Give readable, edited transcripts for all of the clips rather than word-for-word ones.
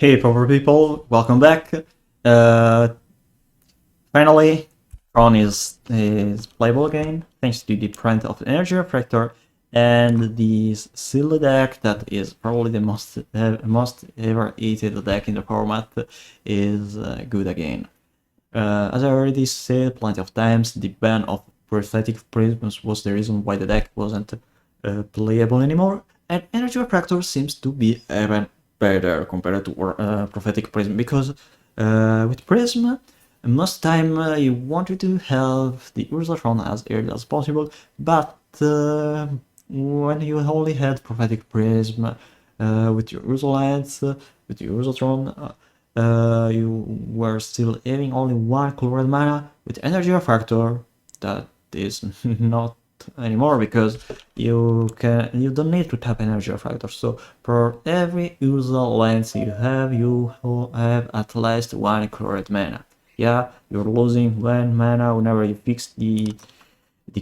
Hey Pauper people, welcome back. Uh, Finally, Tron is playable again, thanks to the print of Energy Refractor and this silly deck that is probably the most ever hated deck in the format is good again. As I already said plenty of times, the ban of Prophetic Prisms was the reason why the deck wasn't playable anymore, and Energy Refractor seems to be even better compared to Prophetic Prism, because with Prism, most time you wanted to have the Ursa Tron as early as possible, but when you only had Prophetic Prism with your Ursa lands, with your Ursa Tron, you were still having only one colored mana. With Energy Refractor, that is not anymore, because you don't need to tap Energy Refractor. So for every Ursa lens you have at least one colored mana. Yeah, you're losing one mana whenever you fix the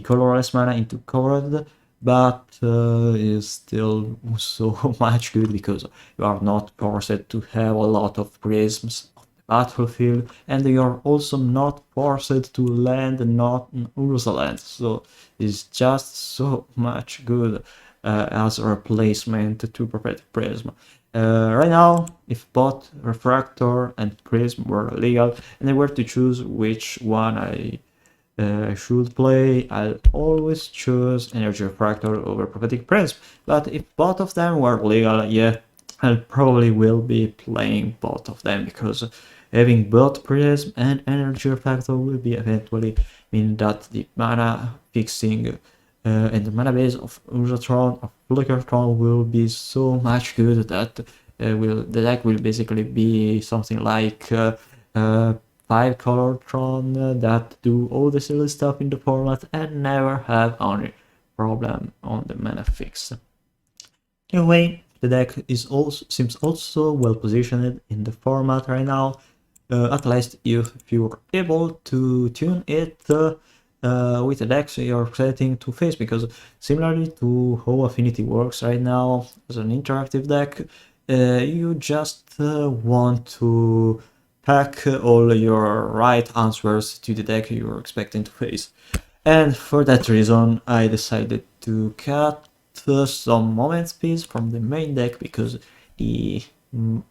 colorless mana into colored, but is still so much good because you are not forced to have a lot of prisms on the battlefield, and you're also not forced to land not Ursa lands, so it's just so much good as a replacement to Prophetic Prism. Right now, if both Refractor and Prism were legal and I were to choose which one I should play, I'll always choose Energy Refractor over Prophetic Prism. But if both of them were legal, yeah, I probably will be playing both of them, because having both Prism and Energy Refractor will be eventually mean that the mana fixing and the mana base of Tron or Flicker Tron will be so much good that the deck will basically be something like 5-color Tron that do all the silly stuff in the format and never have any problem on the mana fix. Anyway, the deck seems also well positioned in the format right now, at least if you're able to tune it with the decks you're setting to face, because similarly to how Affinity works right now as an interactive deck, you just want to pack all your right answers to the deck you're expecting to face. And for that reason, I decided to cut some moment speeds from the main deck, because the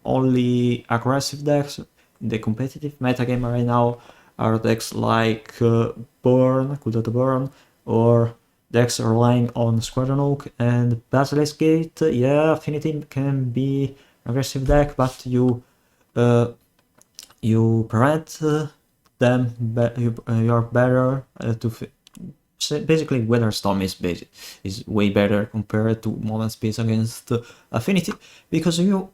only aggressive decks in the competitive metagame right now are decks like Burn, Burn, or decks relying on Squadron Oak and Basilisk Gate. Yeah, Affinity can be an aggressive deck, but you prevent them. You're better to basically Weather Storm is way better compared to Moment Space against Affinity, because you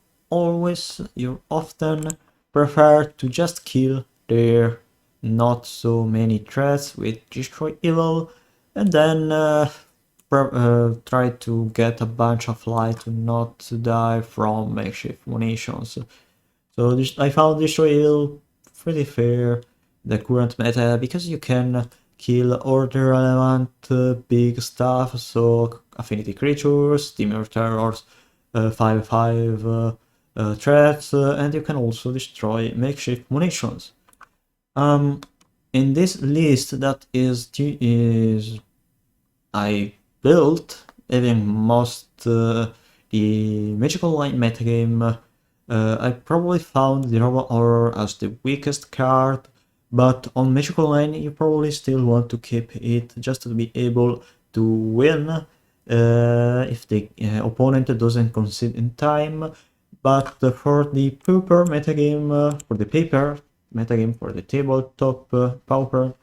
often prefer to just kill their not so many threats with Destroy Evil, and then try to get a bunch of light to not die from makeshift munitions. So I found Destroy Evil pretty fair the current meta, because you can kill order relevant big stuff, so affinity creatures, Timur terrors, 5/5 threats, and you can also destroy makeshift munitions. In this list that is I built, having most the magical line metagame, I probably found the Nova Horror as the weakest card, but on Magical Line you probably still want to keep it just to be able to win if the opponent doesn't concede in time. But for the Pauper metagame, for the paper metagame, for the tabletop Pauper,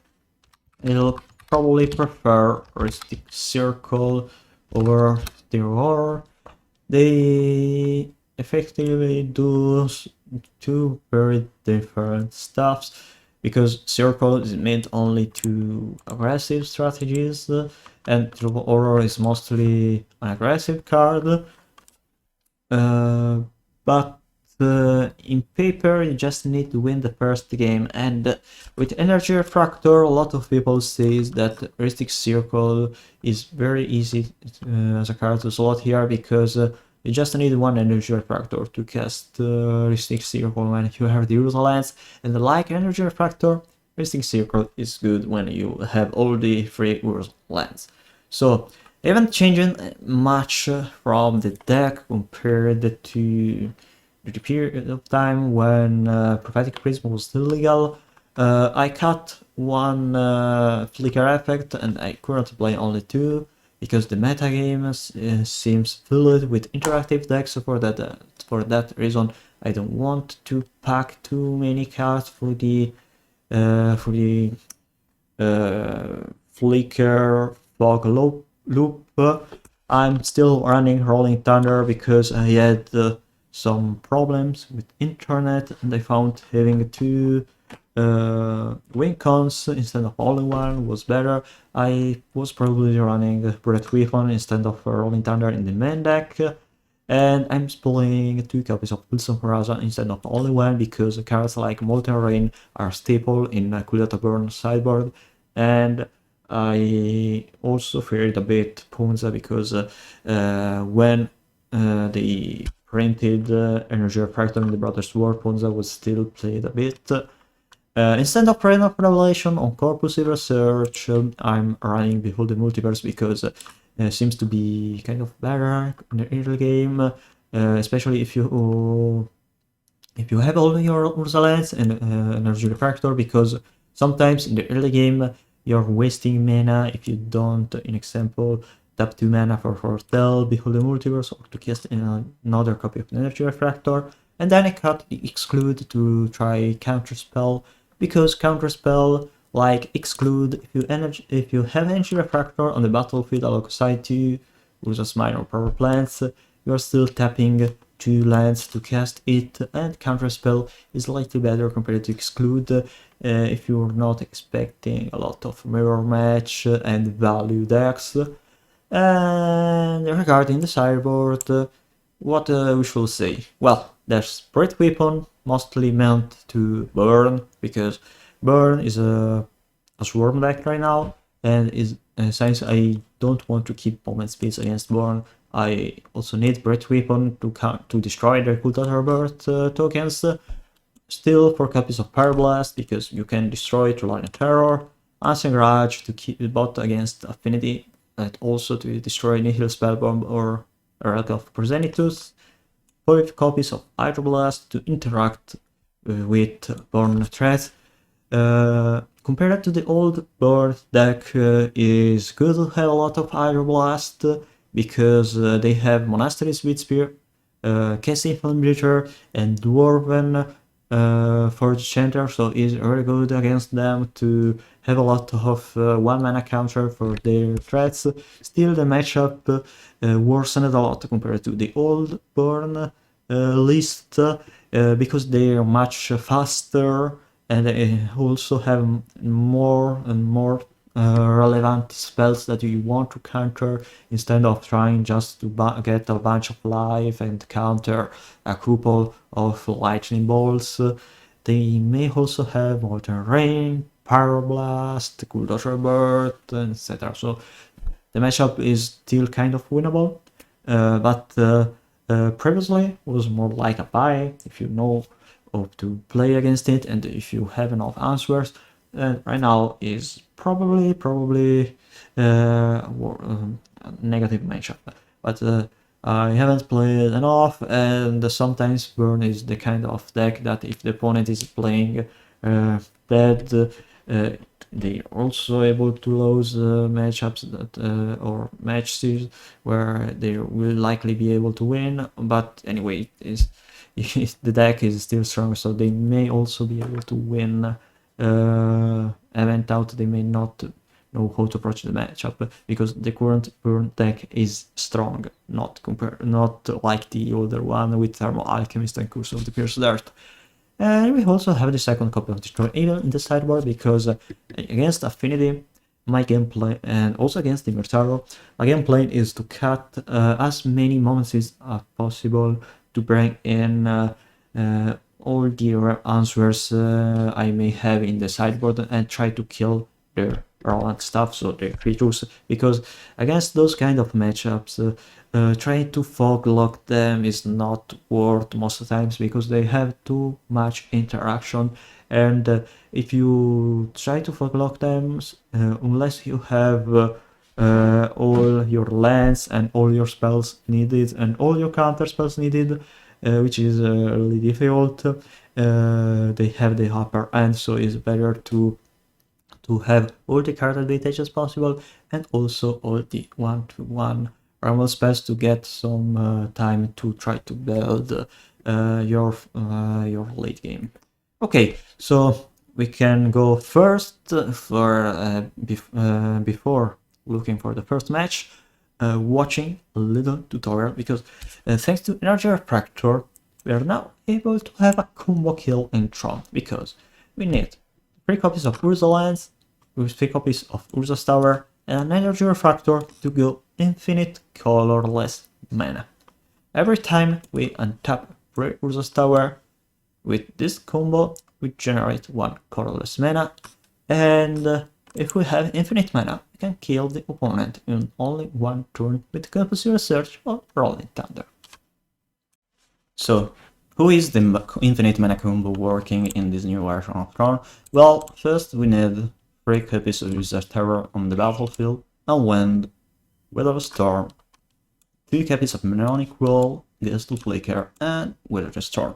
I'll probably prefer Rustic Circle over the Horror. They effectively do two very different stuffs, because Circle is meant only to aggressive strategies, and Aurora is mostly an aggressive card. But in paper you just need to win the first game, and with Energy Refractor a lot of people say that Rustic Circle is very easy as a card to slot here, because You just need one Energy Refractor to cast Ristic Circle when you have the Ursa lands, and like Energy Refractor, Ristic Circle is good when you have all the 3 Ursa lands. So, I haven't changed much from the deck compared to the period of time when Prophetic Prism was still legal. I cut one flicker effect and I currently play only 2 because the metagame seems filled with interactive decks. So for that reason, I don't want to pack too many cards for the Flicker Fog Loop. I'm still running Rolling Thunder because I had some problems with internet and I found having 2 win cons instead of only one was better. I was probably running Breath Weapon instead of Rolling Thunder in the main deck, and I'm playing 2 copies of Wilson Horizon instead of only one because cards like Molten Rain are staple in Kulata Burn sideboard, and I also feared a bit Ponza because when they printed Energy Refractor in the Brothers War, Ponza was still played a bit. Instead of Rain of Revelation on Corpus Research, I'm running Behold the Multiverse because it seems to be kind of better in the early game, especially if you have all your Ursa lands and Energy Refractor, because sometimes in the early game you're wasting mana if you don't, in example, tap 2 mana for Fortell, Behold the Multiverse, or to cast another copy of Energy Refractor, and then I cut Exclude to try Counterspell, because Counterspell, like Exclude, if you have Energy Refractor on the battlefield alongside 2 Urza's Minor Power Plants, you are still tapping 2 lands to cast it, and Counterspell is slightly better compared to Exclude if you're not expecting a lot of mirror match and value decks. And regarding the sideboard, what we should say? Well, there's Breath Weapon, mostly meant to burn, because burn is a swarm deck right now, and is since I don't want to keep moment speeds against burn, I also need Breath Weapon to destroy the Kultatar Birth tokens. Still 4 copies of Pyroblast, because you can destroy through Line of Terror, Ancient Garage to keep the bot against Affinity, and also to destroy Nihil Spellbomb or a Relic of Progenitus, 5 copies of Hydroblast to interact with Burn threats. Compared to the old Burn deck, is good to have a lot of Hydroblast because they have Monastery's Wheat Spear, Cassie Infiltrator, and Dwarven for the Chanter, so it's very good against them to have a lot of 1 mana counter for their threats. Still, the matchup worsened a lot compared to the old Burn list because they are much faster and they also have more and more relevant spells that you want to counter instead of trying just to get a bunch of life and counter a couple of lightning bolts. They may also have Molten Rain, Pyroblast, Kuldash Birth, etc. So the matchup is still kind of winnable, but previously was more like a buy if you know how to play against it and if you have enough answers. Right now is probably a negative matchup, but I haven't played enough, and sometimes Burn is the kind of deck that if the opponent is playing dead, they're also able to lose matchups that or matches where they will likely be able to win. But anyway, the deck is still strong, so they may also be able to win event out. They may not know how to approach the matchup because the current Burn deck is strong, not like the older one with Thermal Alchemist and Curse of the Pierced Earth. And we also have the second copy of Destroy Evil in the sideboard because against Affinity, my gameplay, and also against the Murtaro, my gameplay is to cut as many moments as possible to bring in all the answers I may have in the sideboard and try to kill their relevant stuff, so the creatures, because against those kind of matchups, trying to fog lock them is not worth most of the times because they have too much interaction, and if you try to fog lock them, unless you have all your lands and all your spells needed and all your counter spells needed, which is really difficult, they have the upper hand, so it's better to have all the card advantages possible and also all the one-to-one normal spells to get some time to try to build your late game. Okay, so we can go first for before looking for the first match, watching a little tutorial, because thanks to Energy Refractor, we are now able to have a combo kill in Tron, because we need 3 copies of Urza lands, with 3 copies of Urza's Tower, and an Energy Refractor to go infinite colorless mana. Every time we untap Urza's Tower, with this combo, we generate 1 colorless mana, and if we have infinite mana, we can kill the opponent in only 1 turn with Compulsory Search or Rolling Thunder. So, who is the infinite mana combo working in this new version of Tron? Well, first we need 3 copies of Urza's Tower on the battlefield, Unwind, Weather Storm, 2 copies of Mnemonic Roll, Ghost to Flicker, and Weather Storm.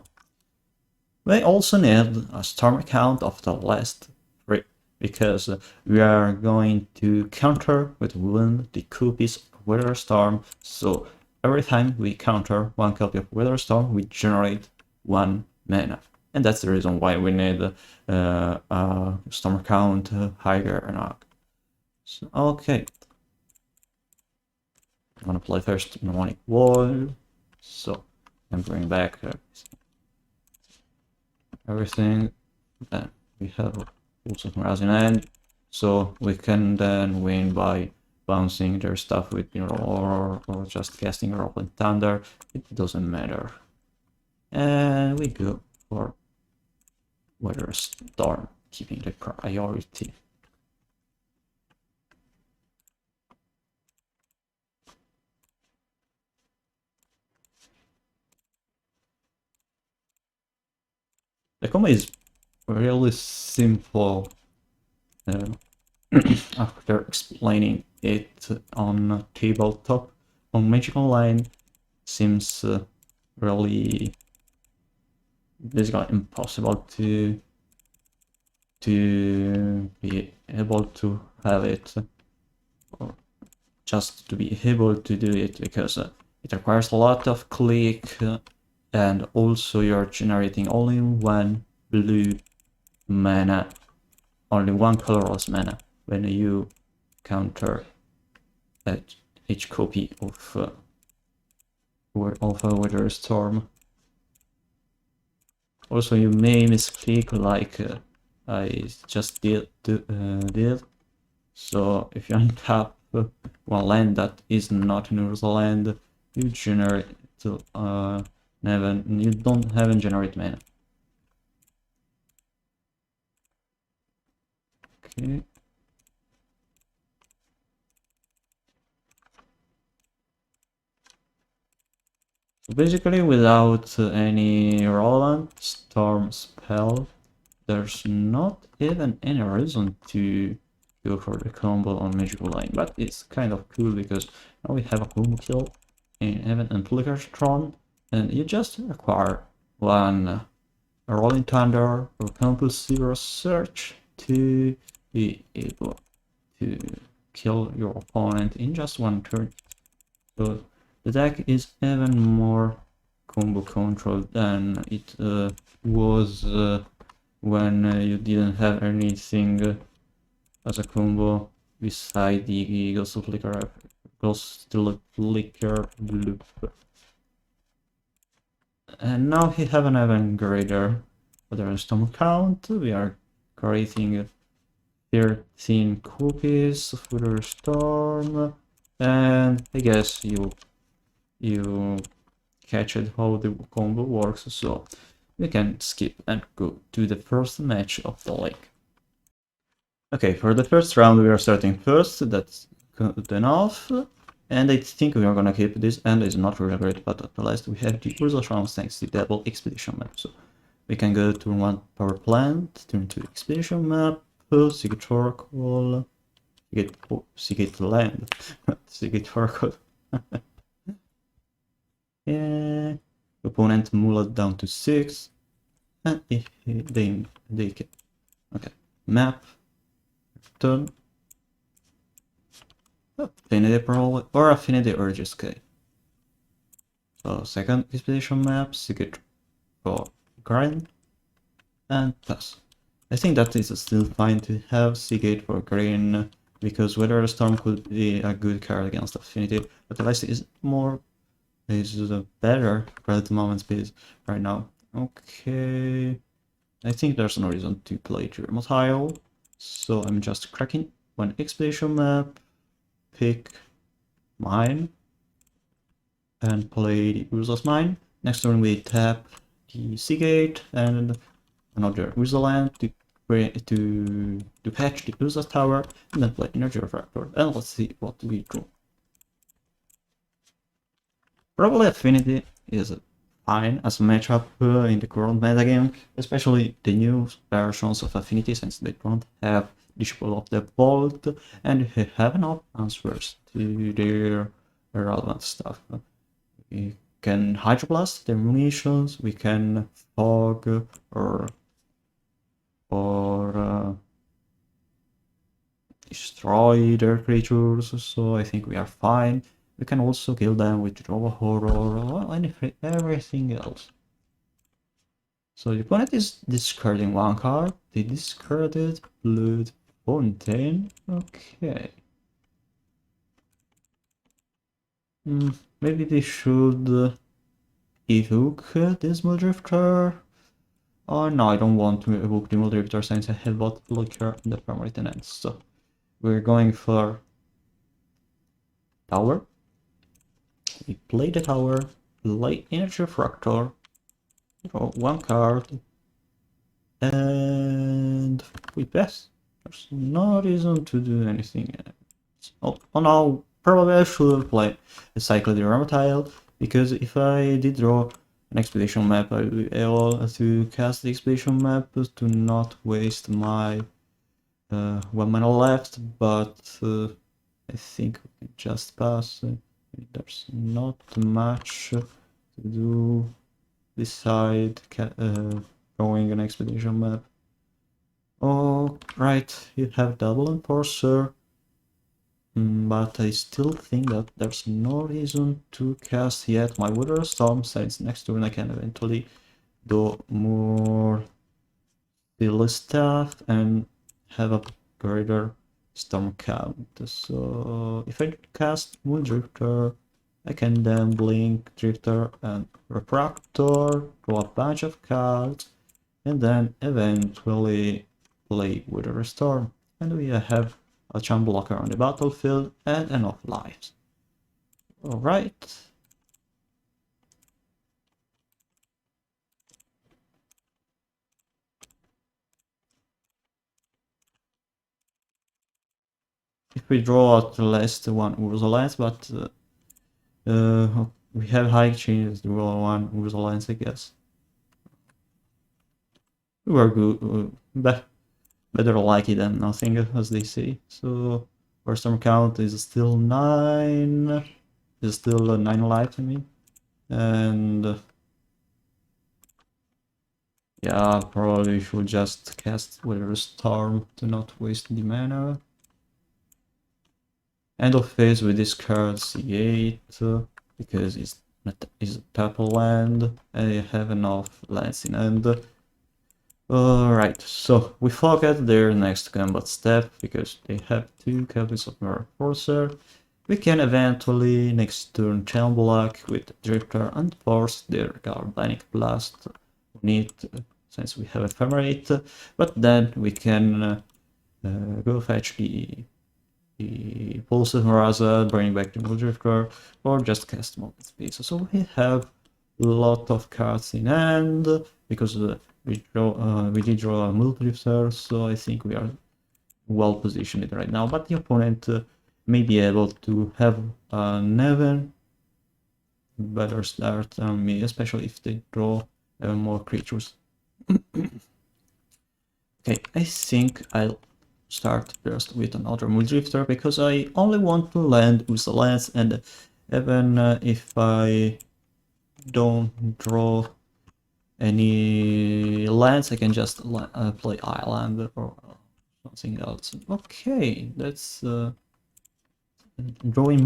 We also need a storm count of the last 3, because we are going to counter with wind the copies of Weather Storm, so every time we counter 1 copy of Weather Storm, we generate 1 mana. And that's the reason why we need a storm count higher or not. So, okay. I'm gonna play first Mnemonic Wall, so I'm bring back everything. Then we have also Horizon End, so we can then win by bouncing their stuff with Roar or just casting Rolling Thunder. It doesn't matter. And we go for Weather Storm, keeping the priority. The combo is really simple after explaining it on tabletop. On Magic Online, seems really basically impossible to be able to have it, or just to be able to do it, because it requires a lot of click, and also you're generating only 1 blue mana, only 1 colorless mana when you counter each copy of a Weather Storm. Also, you may misclick like I just did. So if you untap 1 land that is not an Urza land, you generate you don't have generate mana. Okay. So basically, without any relevant storm spell, there's not even any reason to go for the combo on Magic Online, but it's kind of cool because now we have a combo kill in Heaven and Flicker Tron, and you just require 1 Rolling Thunder or Compulsory Search to be able to kill your opponent in just 1 turn. So the deck is even more combo controlled than it was when you didn't have anything as a combo beside the Ghost to Flicker loop. And now we have an even greater Weather Storm count. We are creating 13 copies of Weather Storm, and I guess you catch it how the combo works, so we can skip and go to the first match of the league. Okay, for the first round we are starting first, that's good enough. And I think we are gonna keep this, and it's not really great, but at least we have the Urza Shrine thanks to the double expedition map. So we can go to one power plant, turn to expedition map, Seagate Oracle, Seagate Land, Seagate Oracle. Yeah, opponent mullet down to 6, and they can. Okay, map, turn, Affinity probably, or Affinity or just K. So second expedition map, Seagate for grind, and pass. I think that is still fine to have Seagate for green, because Weather Storm could be a good card against Affinity, but at least is more, is better at the moment speed right now. Okay, I think there's no reason to play Germotile, so I'm just cracking one expedition map, pick mine, and play the Urza's Mine. Next turn we tap the Seagate and another Urza land to patch the Urza's Tower, and then play Energy Refractor. And let's see what we draw. Probably Affinity is fine as a matchup in the current metagame, especially the new versions of Affinity, since they don't have Disciple of the Vault and have enough answers to their relevant stuff. We can Hydroblast their munitions, we can fog or destroy their creatures, so I think we are fine. We can also kill them with Draw Horror or everything else. So the opponent is discarding one card. They discarded Blood Fontaine. Okay. Maybe they should evoke this Muldrifter. Oh no, I don't want to evoke the Muldrifter since I have bought Flicker and the Primary Tenant. So we're going for Tower. We play the Tower, play Energy Refractor, draw one card, and we pass. There's no reason to do anything. Oh no, probably I should play a Cyclone Ramotile, because if I did draw an expedition map, I will be able to cast the expedition map to not waste my 1 mana left, but I think we can just pass. There's not much to do beside drawing an expedition map. Oh, right, you have double Enforcer, but I still think that there's no reason to cast yet my Weather Storm, since next turn I can eventually do more silly stuff and have a greater storm count. So if I cast Moondrifter, I can then blink Drifter and Refractor, draw a bunch of cards, and then eventually play Weather Storm. And we have a charm blocker on the battlefield and enough lives. Alright. If we draw at least one Urza Lance, but we have high chances to draw one Urza Lance, I guess. We were good, better lucky than nothing, as they say. So our storm count is still 9, is still 9 alive to me, and yeah, probably should just cast Weather Storm to not waste the mana. End of phase we discard C8 because it's a purple land and you have enough lands in hand. Alright, so we forget their next combat step because they have 2 copies of Mirror Forcer. We can eventually next turn Chain Block with Drifter and force their Galvanic Blast on it since we have Ephemerate, but then we can go fetch the Pulsive Maraza, bring back the Muldrifter, or just cast Moment Space. So we have a lot of cards in hand because we did draw a Muldrifter, so I think we are well positioned right now. But the opponent may be able to have an even better start than me, especially if they draw more creatures. Okay, I think I'll start first with another Muldrifter because I only want to land with a lance, and even if I don't draw any lands, I can just play Island or something else. Okay, that's drawing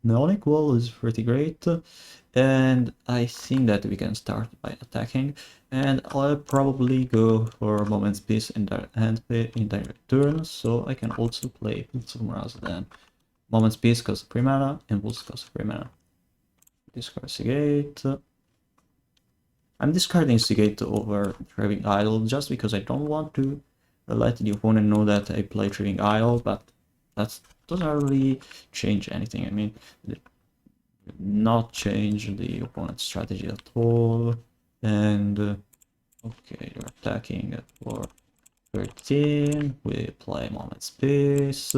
Neonic Wall is pretty great, and I think that we can start by attacking, and I'll probably go for Moment's Peace in direct turn, so I can also play Pilsum rather than Moment's Peace because of 3 mana, Impulse because of 3 mana. Discard Seagate. I'm discarding Seagate over Thriving Idol just because I don't want to let the opponent know that I play Thriving Idol, but that doesn't really change anything. I mean, not change the opponent's strategy at all. And okay, they're attacking at 4-13. We play Moment's Peace.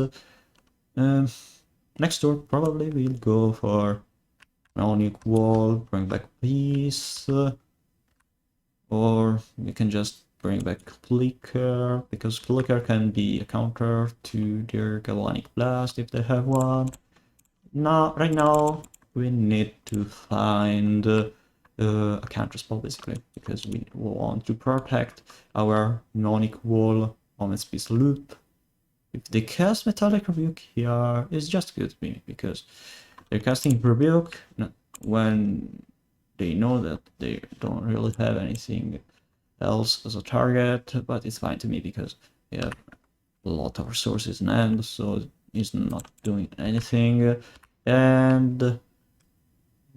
Next turn probably we'll go for Neonic Wall, bring back Peace. Or we can just bring back Flicker, because Flicker can be a counter to their Galvanic Blast if they have one. Now, right now, we need to find a counterspell basically, because we want to protect our Neonic Wall Moment's Peace loop. If they cast Metallic Rebuke here, it's just good to me, because they're casting Rebuke when they know that they don't really have anything else as a target, but it's fine to me because we have a lot of resources in hand, so it's not doing anything. And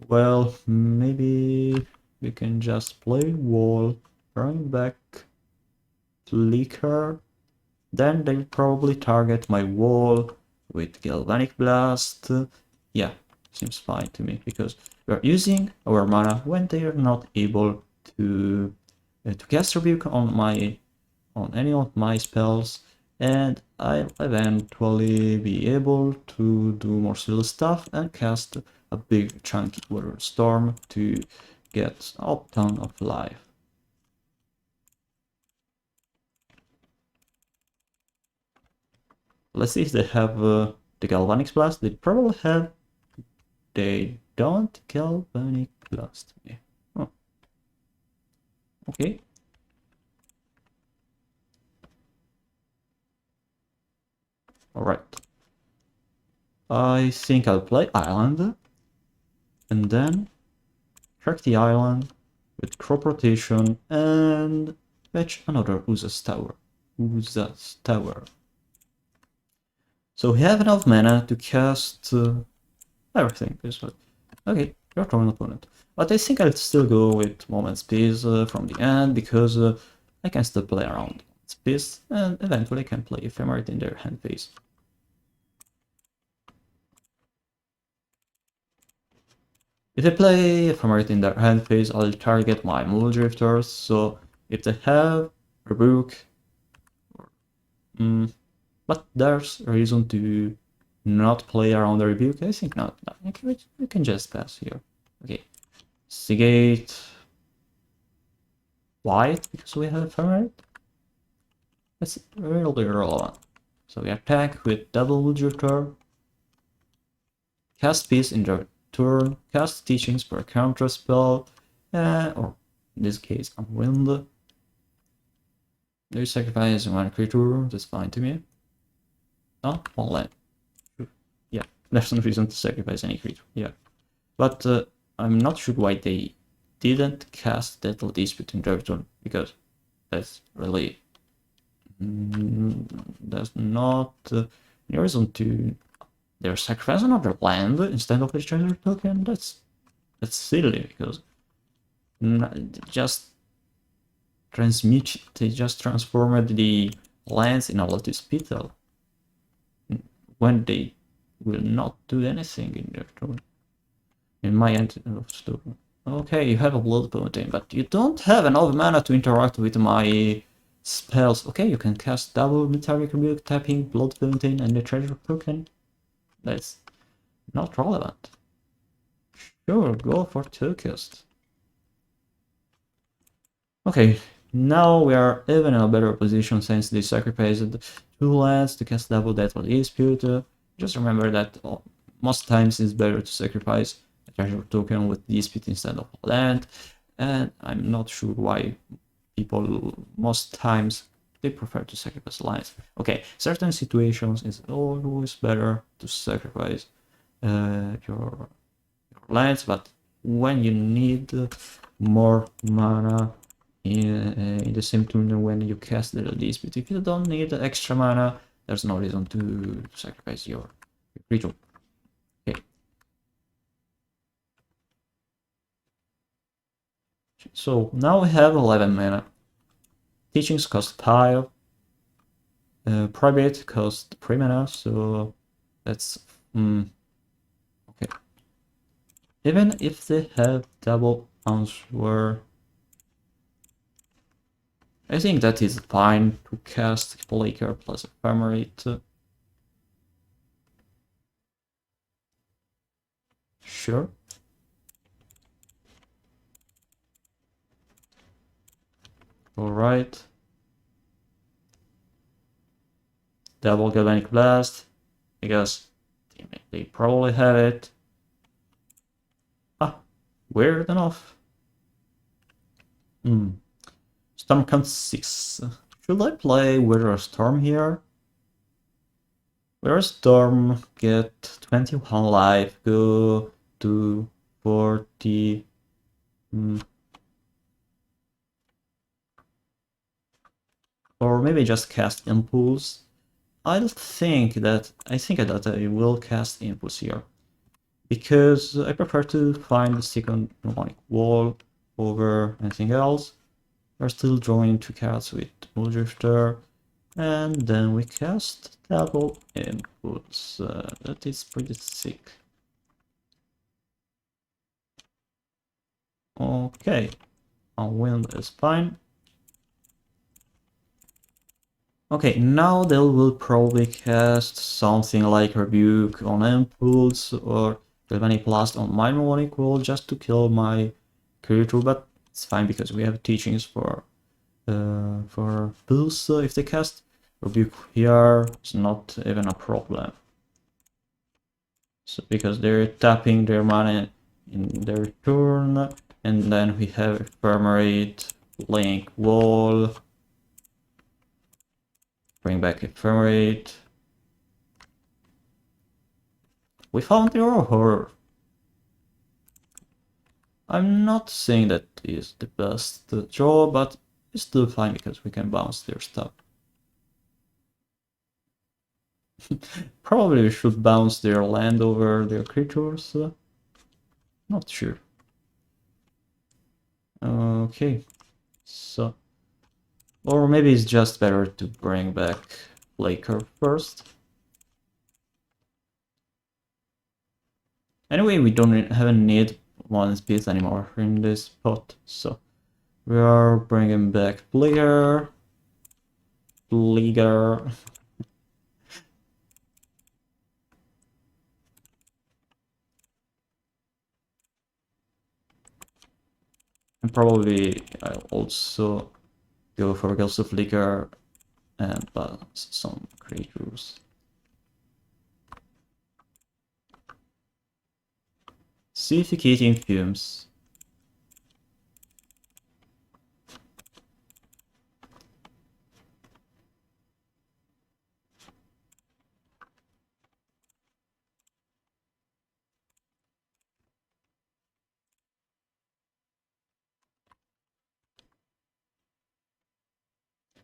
well, maybe we can just play Wall, bring back Flicker, then they'll probably target my Wall with Galvanic Blast. Yeah, seems fine to me because we're using our mana when they are not able to cast Rebuke on any of my spells, and I'll eventually be able to do more silly stuff and cast a big chunky Weather Storm to get a ton of life. Let's see if they have the Galvanic Blast. They probably have. They don't Galvanic Blast me. Oh. Okay. Alright. I think I'll play Island. And then track the island with crop rotation and fetch another Uza's Tower. So we have enough mana to cast everything, basically. Okay, your turn, opponent. But I think I'll still go with Moment's Peace from the end, because I can still play around Moment's Peace, and eventually can play Ephemerate in their hand phase. If I play Ephemerate in their hand phase, I'll target my Muldrifters, so if they have Rebuke, but there's a reason to not play around the Rebuke. I think not. We can just pass here. Okay. Seagate. White, because we have Ephemerate. That's really irrelevant. So we attack with double Muldrifter. Cast Peace in their turn. Cast Teachings for a counter spell. Or in this case, Unwind. They sacrifice one creature, that's fine to me. Oh, one land. Yeah, there's no reason to sacrifice any creature, yeah. But I'm not sure why they didn't cast Deadly Dispute in their turn, because that's really... there's not any reason to... They're sacrificing another land instead of a treasure token. That's silly, because they just transformed the lands in a Lotus Petal when they will not do anything in their turn. In my end of turn. Okay, you have a Blood Fountain, but you don't have enough mana to interact with my spells. Okay, you can cast double metallic rebuke, tapping, blood fountain, and the treasure token. That's not relevant. Sure, go for two cast. Okay, now we are even in a better position since they sacrificed 2 lands to cast double Deathly Dispute. Just remember that most times it's better to sacrifice a treasure token with Dispute instead of a land, and I'm not sure why people most times they prefer to sacrifice lands. Okay, certain situations it's always better to sacrifice your lands, but when you need more mana in the same turn when you cast the Dispute, if you don't need extra mana, there's no reason to sacrifice your creature. Okay. So now we have 11 mana. Teachings cost 5. Private cost 3 mana, so that's okay. Even if they have double answer, I think that is fine to cast Flicker plus Ephemerate. Sure. Alright. Double Galvanic Blast. I guess they probably have it. Ah, weird enough. Storm count 6. Should I play Weather Storm here? Weather Storm get 21 life, go to 40. Or maybe just cast Impulse. I think that I will cast Impulse here, because I prefer to find the second Harmonic Wall over anything else. We're still drawing 2 cards with Drifter, and then we cast double Impulse. That is pretty sick. Okay, Unwind is fine. Okay, now they will probably cast something like Rebuke on Impulse or Galvanic Blast on my Harmonic Wall just to kill my creature, but it's fine because we have teachings for Pulse. If they cast Rebuke here, it's not even a problem. So because they're tapping their mana in their turn, and then we have Ephemerate, Link Wall, bring back Ephemerate. We found your horror. I'm not saying that is the best draw, but it's still fine because we can bounce their stuff. Probably we should bounce their land over their creatures. Not sure. Okay, so... Or maybe it's just better to bring back Flicker first. Anyway, we don't have a need one piece anymore in this pot, so we are bringing back Flicker. And probably I'll also go for Ghost of Flicker and balance some creatures. Suffocating Fumes.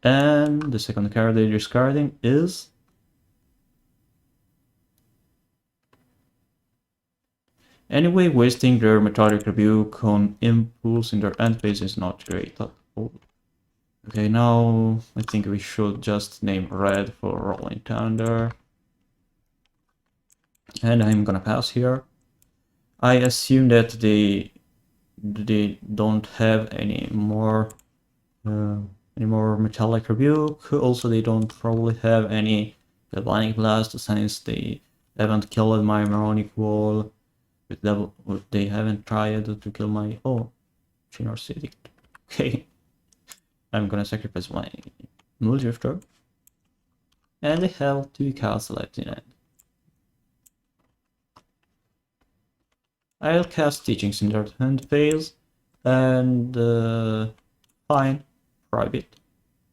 And the second card they're discarding is... Anyway, wasting their Metallic Rebuke on Impulse in their end phase is not great at all. Okay, now I think we should just name red for Rolling Thunder. And I'm gonna pass here. I assume that they don't have any more any more Metallic Rebuke. Also, they don't probably have any Divine Blast since they haven't killed my Moronic Wall. They haven't tried to kill my... Oh, Chinor City. Okay. I'm gonna sacrifice my Multi-Drifter. And they have 2 cards left in hand. I'll cast Teachings in their hand phase. And... fine. Private.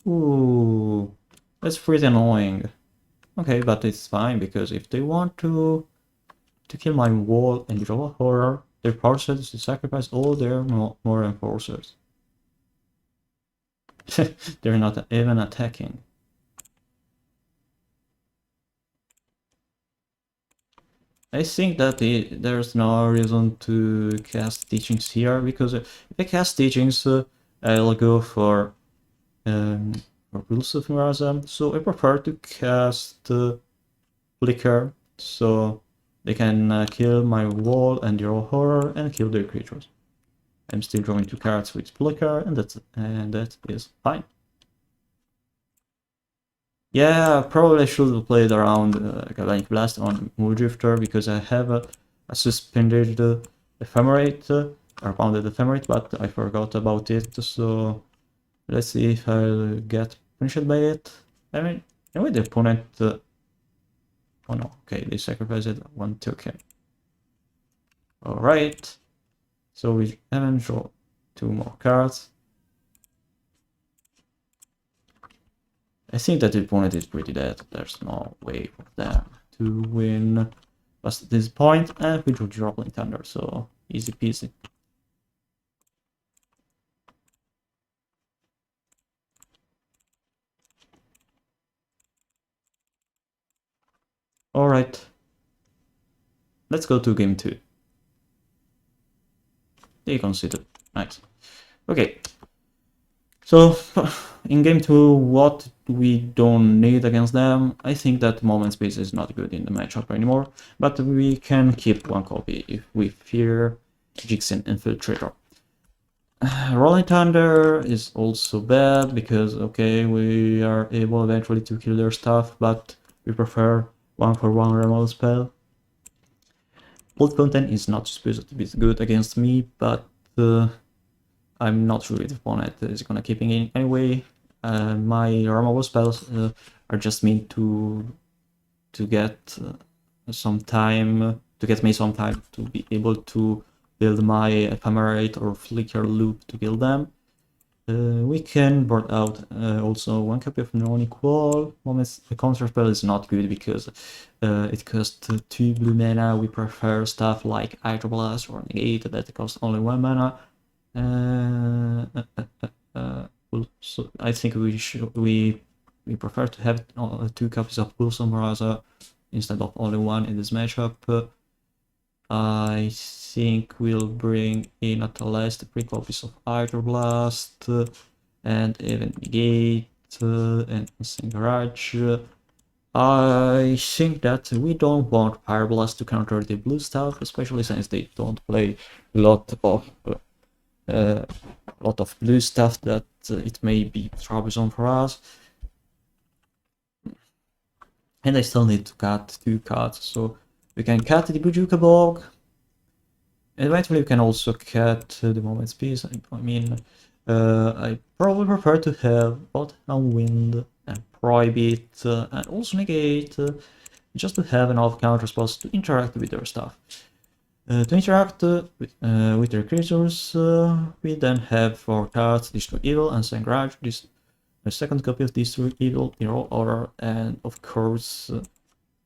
Ooh. That's pretty annoying. Okay, but it's fine, because if they want to kill my wall and draw a horror, they're forced to sacrifice all their more enforcers. They're not even attacking. I think that there's no reason to cast Teachings here, because if I cast Teachings, I'll go for Pulse of Miraza, so I prefer to cast Flicker, so they can kill my wall and draw horror and kill their creatures. I'm still drawing 2 cards with Flicker, and that is fine. Yeah, probably I should have played around Galvanic Blast on Multi-Drifter, because I have a suspended Ephemerate, or bounded Ephemerate, but I forgot about it, so let's see if I'll get punished by it. I mean, anyway, the opponent... oh no, okay, they sacrificed 1 token. Alright, so we haven't drawn 2 more cards. I think that the opponent is pretty dead. There's no way for them to win past this point, and we drew Dropping Thunder, so easy peasy. Alright, let's go to game 2. They conceded. Nice. Okay. So, in game 2, what we don't need against them? I think that Moment Space is not good in the matchup anymore, but we can keep 1 copy if we fear Grixis Infiltrator. Rolling Thunder is also bad, because, okay, we are able eventually to kill their stuff, but we prefer 1-for-1 removal spell. Blood Fountain is not supposed to be good against me, but I'm not sure if the opponent is gonna keep it in anyway. My removal spells are just meant to get some time, to get me some time to be able to build my Ephemerate or Flicker loop to kill them. We can board out also 1 copy of Moronic Wall. The counter spell is not good because it costs 2 blue mana. We prefer stuff like Hydroblast or Negate that costs only 1 mana. So I think we prefer to have 2 copies of Pulse of Miraza instead of only 1 in this matchup. I think we'll bring in at least 3 copies of Hydroblast and even Negate and Garage. I think that we don't want Pyroblast to counter the blue stuff, especially since they don't play a lot of blue stuff that it may be troublesome for us. And I still need to cut 2 cards, so we can cut the Bujuka Bog. And eventually we can also cut the Moment Space. I mean, I probably prefer to have both Unwind and Prohibit and also Negate, just to have enough counter spells to interact with their stuff. To interact with their creatures, we then have 4 cards, Destroy Evil and Sangrage, the second copy of Destroy Evil in all order, and of course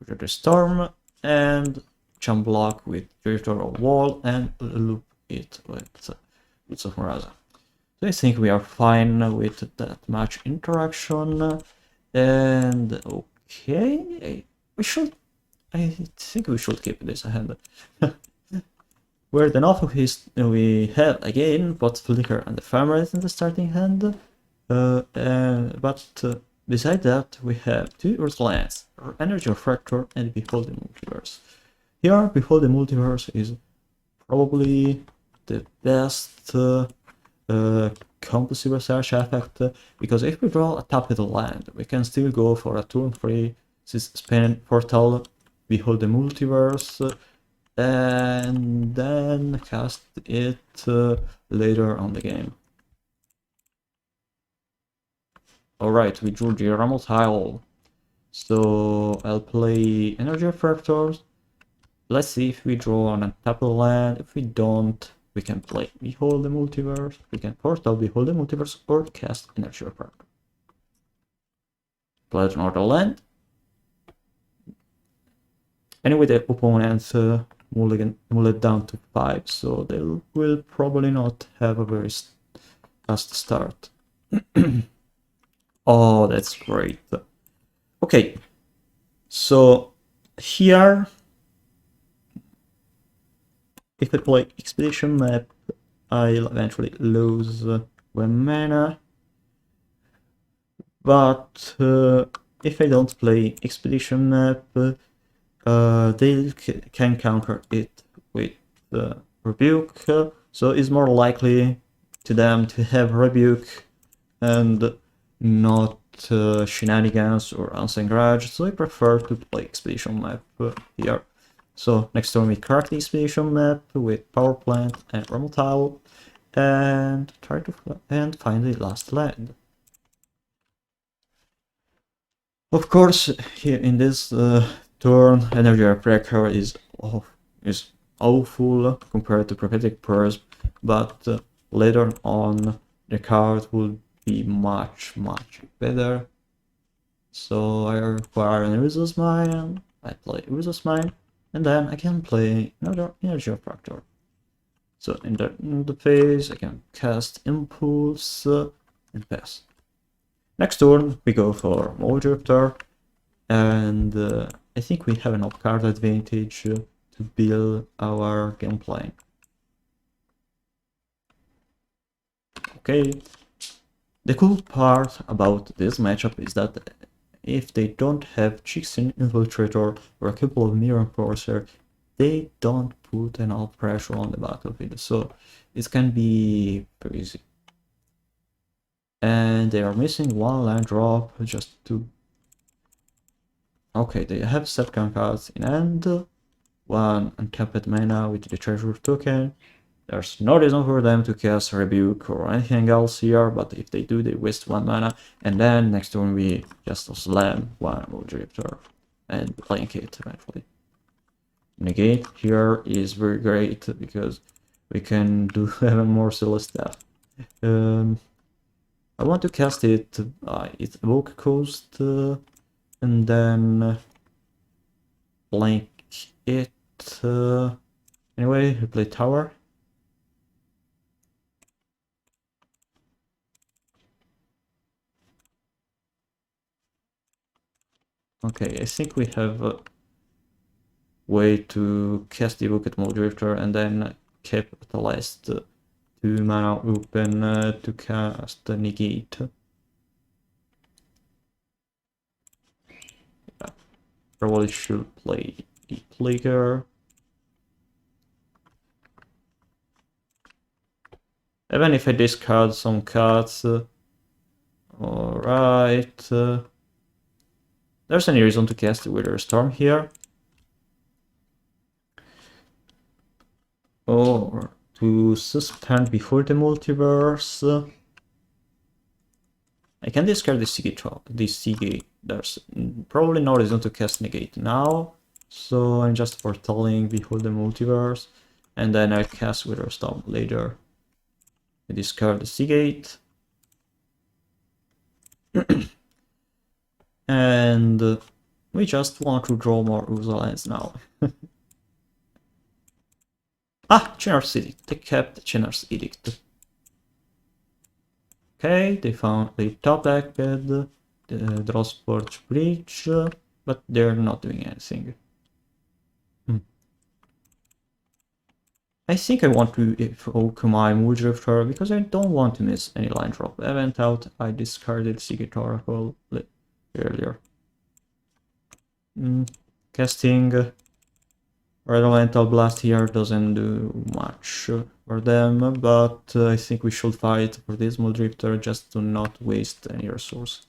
the Storm, and Jump Block with Territory or Wall, and loop it with Boots of Miraza. So I think we are fine with that much interaction, and okay, I think we should keep this hand. Weird enough, we have again both Flicker and Ephemerate in the starting hand, but beside that we have 2 Earth lands, Energy Refractor and Behold the Multiverse. Here, Behold the Multiverse is probably the best compulsive search effect, because if we draw a tapped land, we can still go for a turn 3 spin portal, behold the multiverse, and then cast it later on the game. Alright, we drew the Ramel tile. So I'll play Energy Refractor. Let's see if we draw on a tapped land. If we don't, we can play Behold the Multiverse, we can portal Behold the Multiverse, or cast Energy Refractor. Play another land. Anyway, the opponents mull it down to 5, so they will probably not have a very fast start. Oh, that's great. Okay, so here, if I play Expedition Map, I'll eventually lose 1 mana. But if I don't play Expedition Map, they can counter it with Rebuke, so it's more likely to them to have Rebuke and not Shenanigans or Unseen Grudge, so I prefer to play Expedition Map here. So next turn we crack the Expedition Map with Power Plant and Rumble Tile, and try to find the last land. Of course, here in this turn, Energy Refractor is awful compared to Prophetic Prism, but later on the card will be much better. So I require an Urza's Mine, I play Urza's Mine, and then I can play another Energy Refractor. So in the phase I can cast Impulse and pass. Next turn we go for Mold Drifter, and I think we have enough card advantage to build our gameplay. Okay, the cool part about this matchup is that if they don't have Chixin Infiltrator or a couple of Mirror Enforcer, they don't put enough pressure on the battlefield, so it can be very easy. And they are missing 1 land drop just to... Okay, they have second cards in hand, 1 untapped mana with the treasure token. There's no reason for them to cast Rebuke or anything else here, but if they do, they waste 1 mana, and then next turn we just slam 1 Mold Drifter and blank it eventually. Negate here is very great because we can do even more silly stuff. I want to cast it, it's Evoke Coast, and then blank it. Anyway, we play Tower. Okay, I think we have a way to cast the Evoke Mold Drifter and then keep the last 2 mana open to cast the Negate. Yeah, probably should play the Flicker. Even if I discard some cards, alright. There's any reason to cast the Wither Storm here. Or to suspend before the multiverse. I can discard the Seagate. There's probably no reason to cast Negate now, so I'm just foretelling Behold the Multiverse, and then I cast Wither Storm later. I discard the Seagate. And we just want to draw more Urza lands now. Ah, Chinar's Edict. They kept Chinar's Edict. Okay, they top decked the Drawsport Bridge, but they're not doing anything. I think I want to evoke my Mood Drifter because I don't want to miss any line drop event out. I discarded Seagate Oracle earlier. Casting Elemental Blast here doesn't do much for them, but I think we should fight for this Muldrifter just to not waste any resource.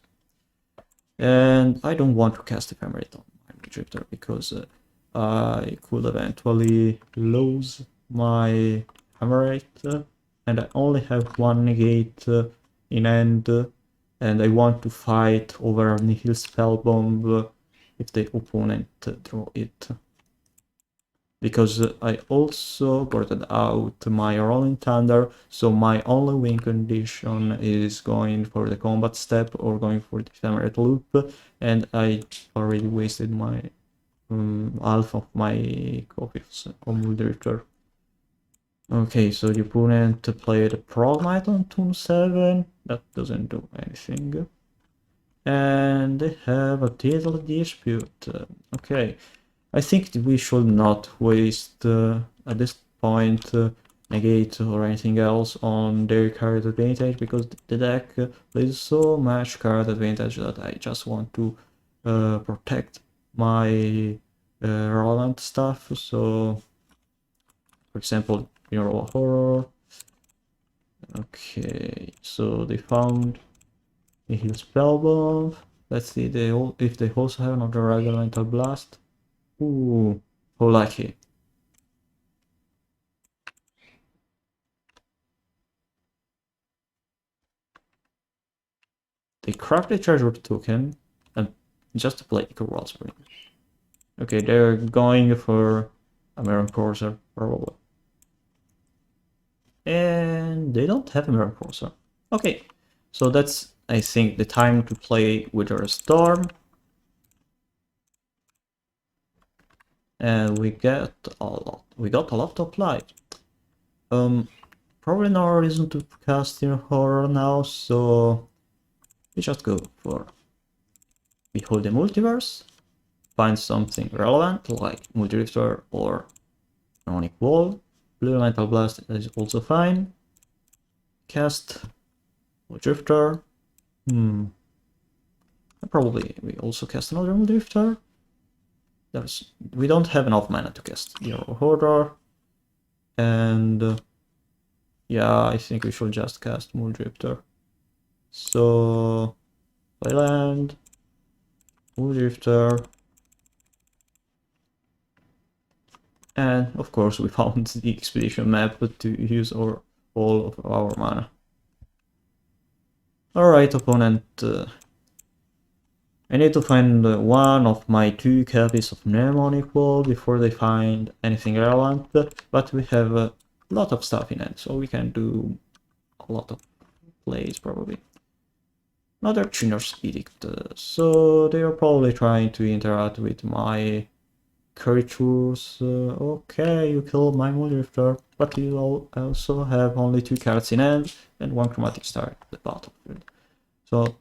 And I don't want to cast Ephemerate on my Muldrifter because I could eventually lose my Ephemerate, and I only have one negate in end, and I want to fight over Nihil Spellbomb if the opponent draw it. Because I also boarded out my Rolling Thunder, so my only win condition is going for the combat step or going for the Ephemerate loop, and I already wasted my half of my copies on Muldrifter. Okay, so the opponent played Progmite on turn 7, that doesn't do anything. And they have a Daedal Dispute. Okay, I think we should not waste at this point negate or anything else on their card advantage, because the deck plays so much card advantage that I just want to protect my relevant stuff. So, for example, Mural Horror. Okay, so they found a Heal Spellbomb. Let's see if they also have another Elemental Blast. Ooh, how lucky. They crack the treasure token and just to play Eco Wellspring. Okay, they're going for a Mirror Courser, probably. And they don't have a Mirror Courser. Okay, so that's, I think, the time to play Wither Storm. And we got a lot of light. Probably no reason to cast in horror now, so we just go for Behold the Multiverse, find something relevant like Muldrifter or Demonic Wall. Blue Elemental Blast is also fine. Cast Muldrifter. Probably we also cast another Muldrifter. We don't have enough mana to cast Hero Horror, and yeah, I think we should just cast Muldrifter. So, play land, Muldrifter, and of course we found the expedition map to use all of our mana. Alright, opponent. I need to find one of my 2 copies of Mnemonic Wall before they find anything relevant, but we have a lot of stuff in hand, so we can do a lot of plays probably. Another Tuner's Edict, so they are probably trying to interact with my creatures. Okay, you killed my Muldrifter, but you also have only 2 cards in hand and 1 Chromatic Star at the battlefield. So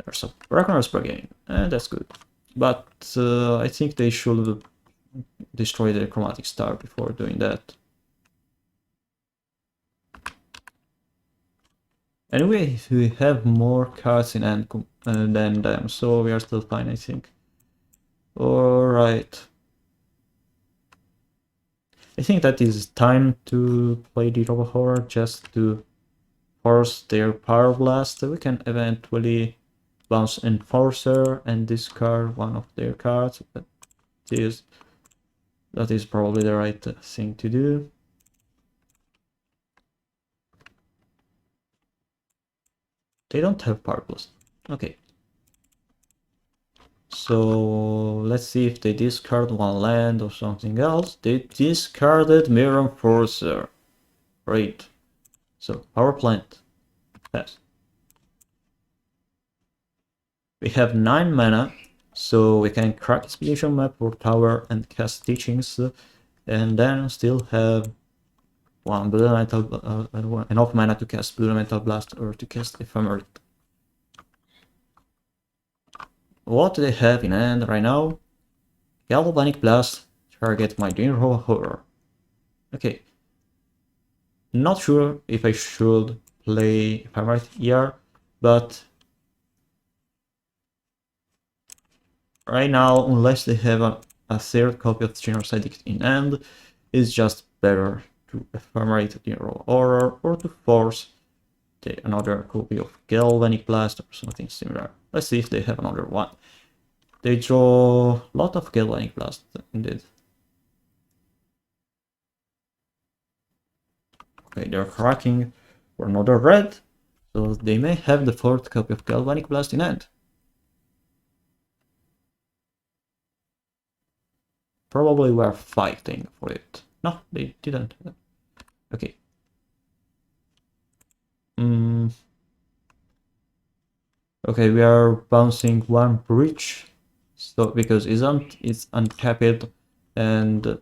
there's a Reckoners per game, and that's good. But I think they should destroy the Chromatic Star before doing that. Anyway, we have more cards in hand than them, so we are still fine, I think. Alright. I think that is time to play the Robo Horror just to force their Power Blast. We can eventually bounce Enforcer and discard one of their cards. That is probably the right thing to do. They don't have Power Blast. Okay. So let's see if they discard one land or something else. They discarded Mirror Enforcer. Great. So Power Plant. Pass. We have 9 mana, so we can crack Expedition Map or Tower and cast Teachings, and then still have one Blue Elemental, enough mana to cast Blue Elemental Blast or to cast Ephemerate. What do they have in hand right now? Galvanic Blast, target my Dinro Horror. Okay. Not sure if I should play Ephemerate here, but right now, unless they have a third copy of Generous Edict in hand, it's just better to ephemerate the raw horror or to force another copy of Galvanic Blast or something similar. Let's see if they have another one. They draw a lot of Galvanic Blast indeed. Okay, they're cracking for another red, so they may have the fourth copy of Galvanic Blast in hand. Probably were fighting for it. No, they didn't. Okay. Okay, we are bouncing one breach, so because it's untapped, and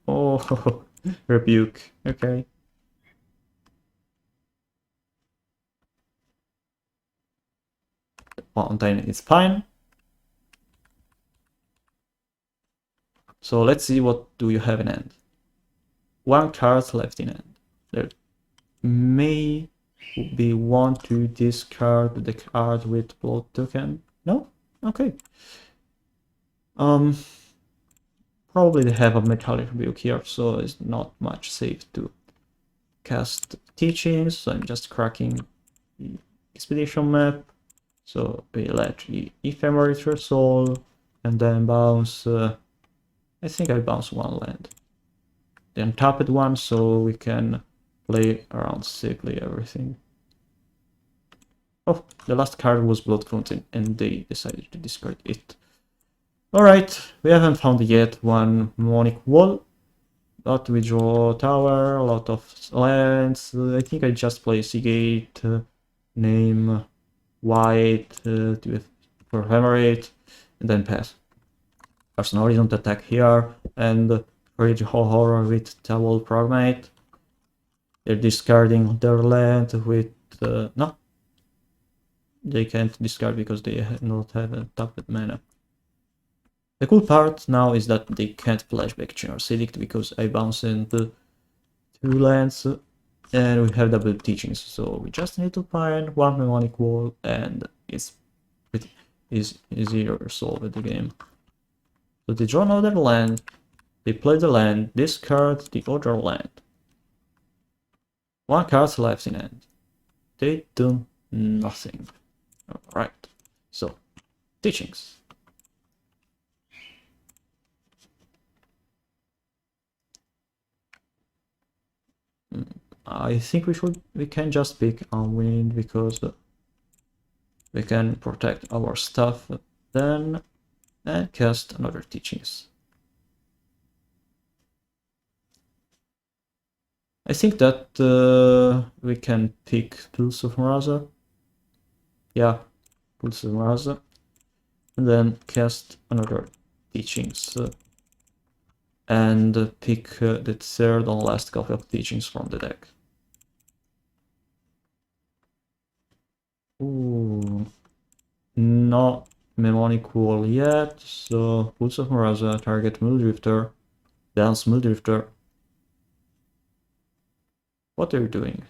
oh, rebuke. Okay. Fountain is fine. So let's see, what do you have in hand? One card left in hand. There may be one to discard the card with blood token. No? Okay. Probably they have a metallic rebuke here, so it's not much safe to cast teachings. So I'm just cracking the expedition map. So we let the ephemerate your soul and then bounce. I think I bounce one land. The untapped one, so we can play around safely everything. Oh, the last card was Blood Fountain, and they decided to discard it. Alright, we haven't found yet one Mnemonic Wall, but we draw Tower, a lot of lands. I think I just play Seagate, name White for Hammerate, and then pass. There's no reason to attack here, and Rage Horror with Towel Progmate. They're discarding their land with... no. They can't discard because they don't have a tapped mana. The cool part now is that they can't flashback Generous Edict because I bounce into 2 lands and we have double teachings, so we just need to find one Mnemonic Wall and it's pretty easier to solve the game. So they draw another land, they play the land, discard the other land. One card left in hand. They do nothing. Alright, so teachings. I think we can just pick Unwind because we can protect our stuff then and cast another teachings. I think that we can pick Pulse of Maraza. Yeah, Pulse of Maraza. And then cast another teachings. And pick the third and last copy of teachings from the deck. Ooh, not Mnemonic Wall yet, so Pulse of Maraza, target Muldrifter, dance Muldrifter. What are you doing?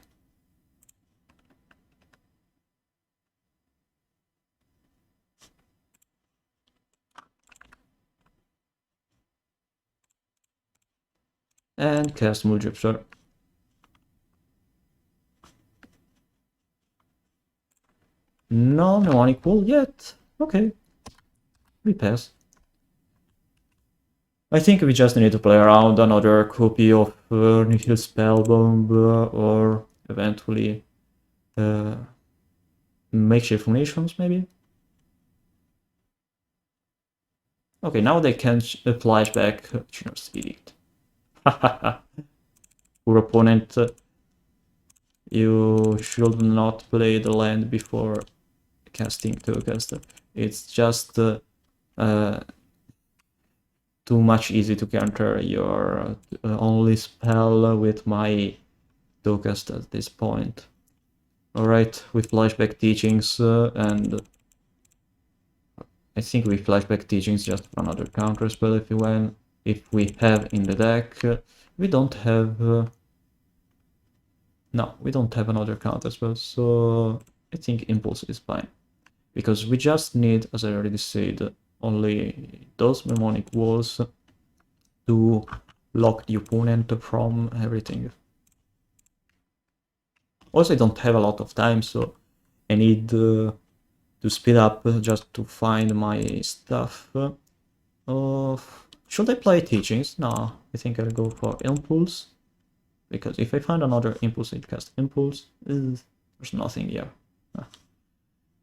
And cast Muldrifter. No Mnemonic Wall yet. Okay. We pass. I think we just need to play around another copy of Nihil Spellbomb or eventually Makeshift Nations maybe? Okay, now they can flashback Generous Edict. Poor opponent, you should not play the land before casting tokens. It's just too much easy to counter your only spell with my tokens at this point. Alright, with flashback teachings and I think we flashback teachings just for another counter spell if we have in the deck. We don't have no, we don't have another counter spell, so I think Impulse is fine. Because we just need, as I already said, only those mnemonic walls to lock the opponent from everything. Also, I don't have a lot of time, so I need to speed up just to find my stuff. Should I play teachings? No, I think I'll go for impulse. Because if I find another impulse, it casts impulse. There's nothing here.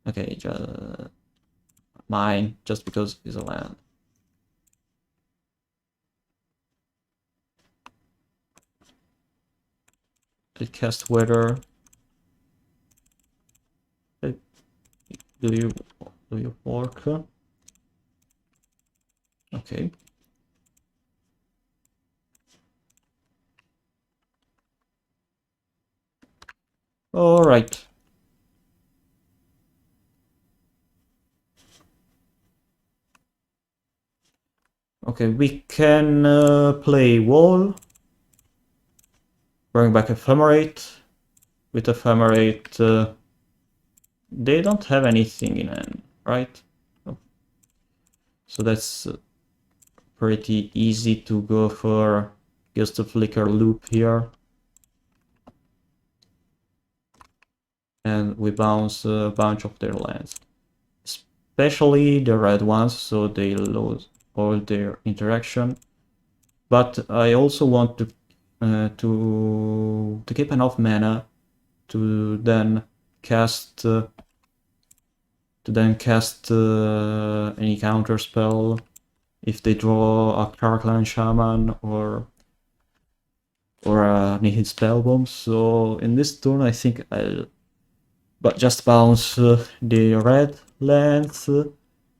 Okay, just mine, just because it's a land. It casts weather. Do you work? Okay. All right. Okay, we can play wall. Bring back ephemerate. With ephemerate, they don't have anything in hand, right? Oh. So that's pretty easy to go for just a flicker loop here. And we bounce a bunch of their lands. Especially the red ones, so they lose all their interaction. But I also want to keep enough mana to then cast any counter spell if they draw a Karklan Shaman or a Nihil Spellbomb. So in this turn I think I'll just bounce the red lands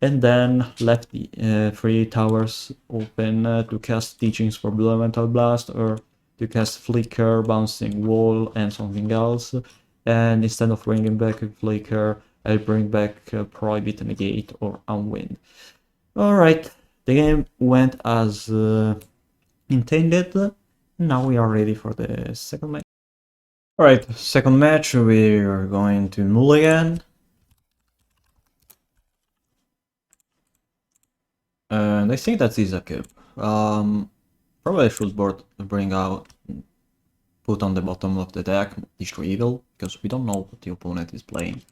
and then left the 3 towers open to cast Teachings for Elemental Blast or to cast Flicker, Bouncing Wall and something else. And instead of bringing back a Flicker, I'll bring back Prohibit, Negate or Unwind. Alright, the game went as intended. Now we are ready for the second match. Alright, second match, we're going to mulligan. And I think that is a coup. Probably I should bring out, put on the bottom of the deck, Destroy Evil, because we don't know what the opponent is playing.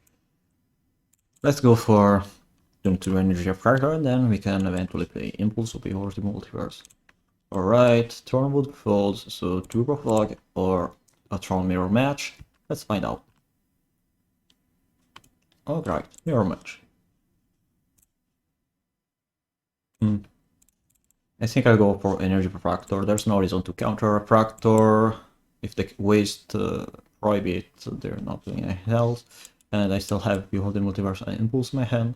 Let's go for Doom 2 Energy Refractor, and then we can eventually play Impulse or the Multiverse. Alright, Thornwood folds, so Turbo Fog or a Tron Mirror match. Let's find out. Alright, Mirror match. I think I'll go for Energy Refractor. There's no reason to counter Refractor. If they waste Prohibit, they're not doing anything else. And I still have Behold the Multiverse and Impulse in my hand.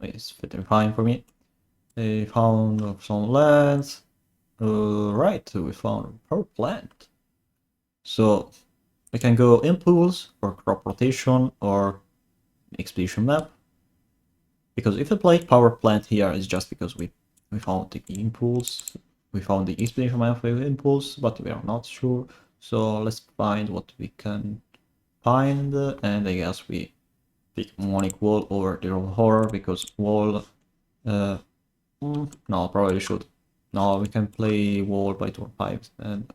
It's fitting fine for me. I found some lands. Right, we found a Power Plant. So I can go Impulse or Crop Rotation or Expedition Map. Because if I play Power Plant here, it's just because we found the Impulse. We found the Expedition Map with Impulse, but we are not sure. So let's find what we can find, and I guess we pick Mnemonic Wall over the Horror, because Wall... no, probably should. No, we can play Wall by turn 5, and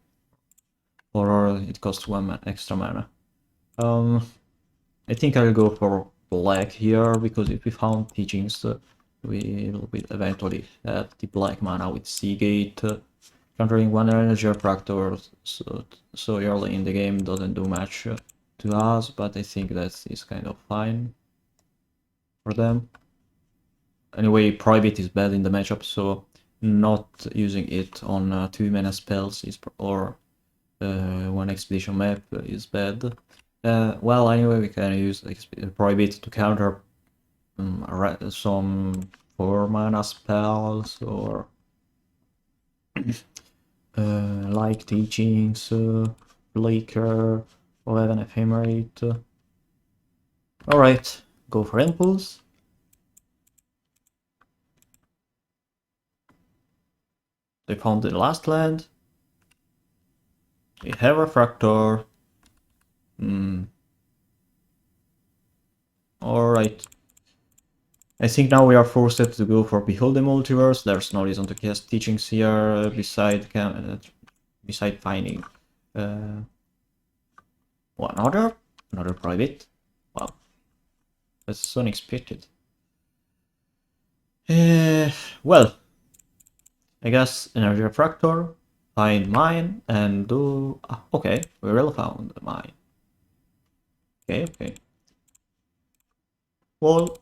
Horror, it costs 1 extra mana. I think I'll go for black here, because if we found Teachings, we will eventually have the black mana with Seagate, countering 1 Energy Refractor, so early in the game doesn't do much to us, but I think that is kind of fine for them. Anyway, Prohibit is bad in the matchup, so not using it on 2 mana spells or 1 Expedition Map is bad. Well, anyway, we can use Prohibit to counter some 4 mana spells or like Teachings, Flicker, 11 Ephemerate. Alright, go for Impulse. They found the last land. We have Refractor. Alright. I think now we are forced to go for Behold the Multiverse. There's no reason to cast teachings here beside finding uh, another private. Wow, that's so unexpected. Well, I guess Energy Refractor, find mine, and do... okay, we really found mine. Okay. Well,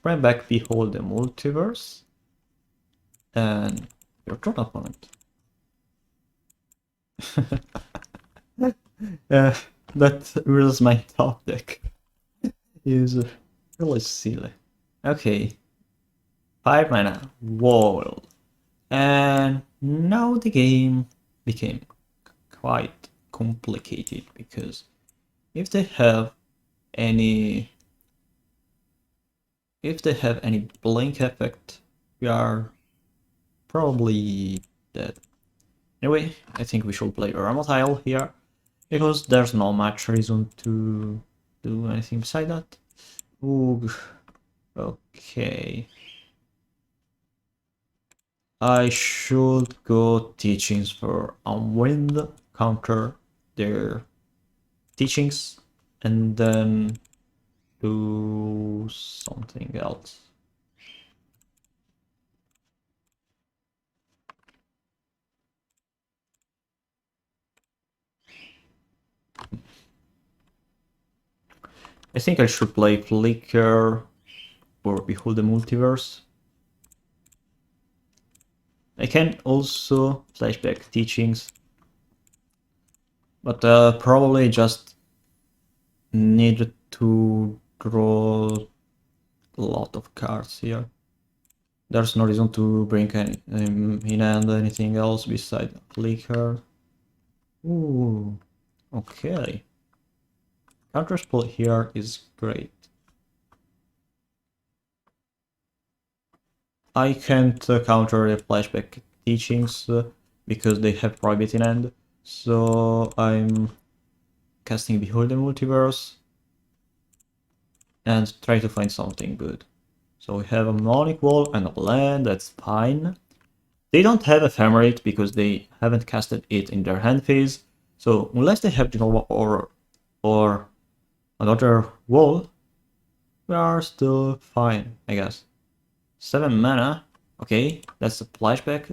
bring back Behold the Multiverse, and your turn opponent. That rules my top deck. Is really silly. Okay. 5 mana. Wall. And now the game became quite complicated because if they have any blink effect, we are probably dead. Anyway, I think we should play Aramotile here because there's not much reason to do anything beside that. Ooh, okay. I should go teachings for Unwind, counter their teachings, and then do something else. I think I should play Flicker or Behold the Multiverse. I can also flashback teachings, but probably just need to draw a lot of cards here. There's no reason to bring any, in hand anything else beside Flicker. Ooh, okay. Counterspell here is great. I can't counter the flashback teachings because they have private in hand, so I'm casting Behold the Multiverse and try to find something good. So we have a Mnemonic Wall and a land, that's fine. They don't have Ephemerate because they haven't casted it in their hand phase, so unless they have Genova or another wall, we are still fine, I guess. 7 mana, okay, that's a flashback.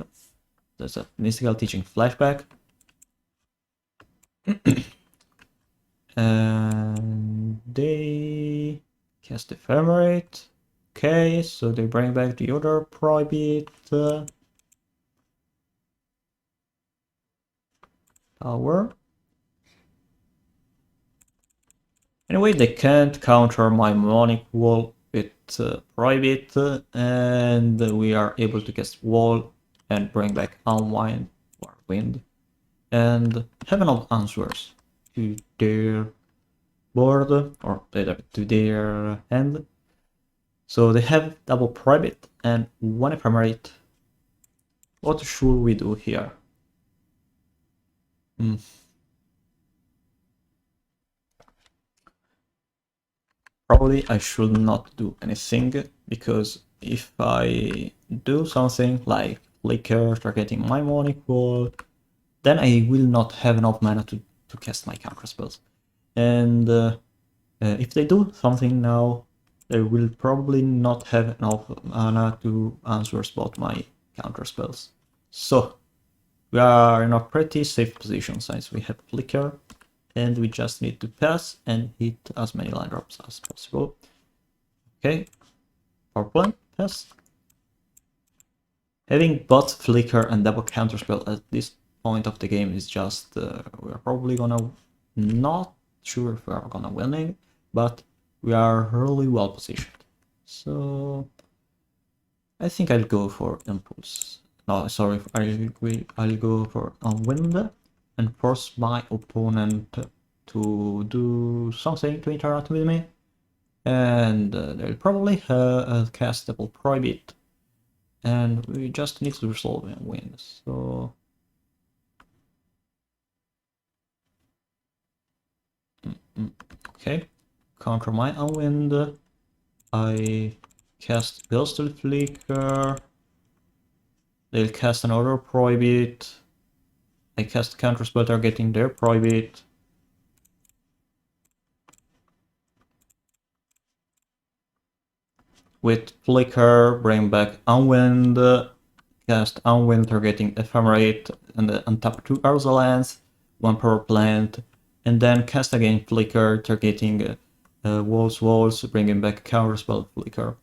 That's a mystical teaching flashback. And they cast Ephemerate. Okay, so they bring back the other private tower. Anyway, they can't counter my Mnemonic Wall with private, and we are able to cast Wall and bring back Unwind or Wind, and have enough answers to their board or to their hand. So they have double private and one ephemerate. What should we do here? Probably I should not do anything, because if I do something like Flicker targeting my Mnemonic Wall, then I will not have enough mana to cast my counter spells. And if they do something now, they will probably not have enough mana to answer spot my counter spells. So we are in a pretty safe position since we have Flicker, and we just need to pass and hit as many land drops as possible. Okay, power play, pass. Having both Flicker and double counterspell at this point of the game is just, we're probably gonna, not sure if we're gonna win it, but we are really well positioned. So I think I'll go for Impulse. No, sorry, I'll go for Unwind and force my opponent to do something to interact with me. And they'll probably cast double private, and we just need to resolve and win. So okay, counter my Unwind, I cast Ghostly Flicker. They'll cast another Prohibit. I cast Counterspell targeting their Prohibit. With Flicker, bring back Unwind. Cast Unwind targeting Ephemerate and untap 2 Urza lands, 1 power plant, and then cast again Flicker targeting Walls, bringing back Counterspell Flicker.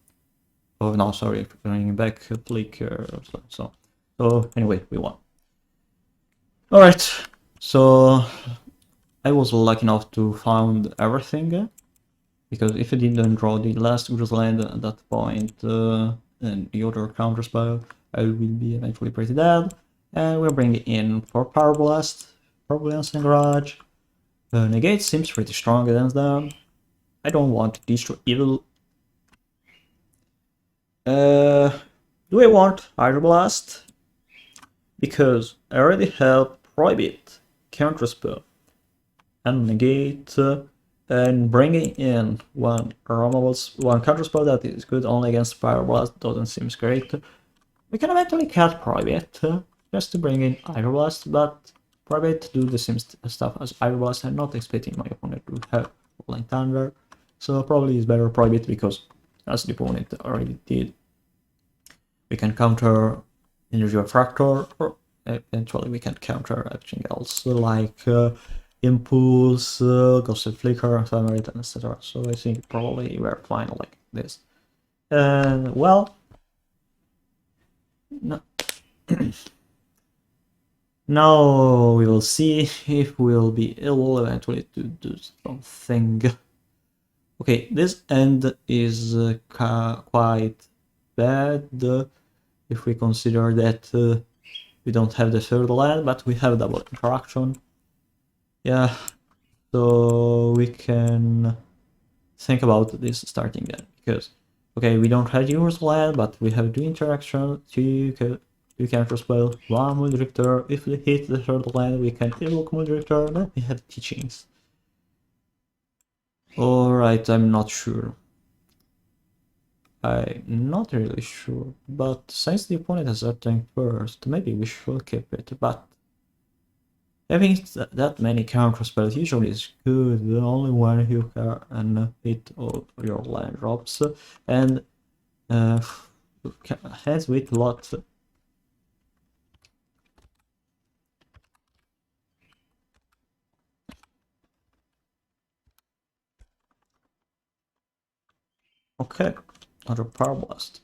Oh no, sorry, bringing back Flicker. So anyway, we won. Alright, so I was lucky enough to find everything, because if I didn't draw the last Urza land at that point and the other Counterspell, I will be eventually pretty dead. And we're bringing in 4 Power Blast, probably on Garage. Negate seems pretty strong against them. I don't want to destroy evil. Do I want Hydro Blast? Because I already have Prohibit, Counterspell, and Negate, and bringing in one Counterspell that is good only against Power Blast doesn't seem great. We can eventually cut Prohibit just to bring in Hydro Blast, but Prohibit do the same stuff as Hydro Blast. I'm not expecting my opponent to have Rolling Thunder, so probably it's better Prohibit because, as the opponent already did, we can counter Energy Refractor, or eventually we can counter everything else like Impulse, Ghostly Flicker, Ephemerate, and etc. So I think probably we're fine like this. Well, no. Now we will see if we'll be able eventually to do something. Okay, this end is quite bad if we consider that we don't have the third land, but we have double interaction. Yeah, so we can think about this starting end, because okay, we don't have yours land, but we have 2 interaction, 2 Counterspell, 1 Mood Drifter. If we hit the third land, we can evoke Mood Drifter, then we have Teachings. Alright, I'm not sure. I'm not really sure, but since the opponent has that thing first, maybe we should keep it, but having that many counterspells usually is good, only when you can hit all your land drops, and hands with lots. Okay, another Power Blast.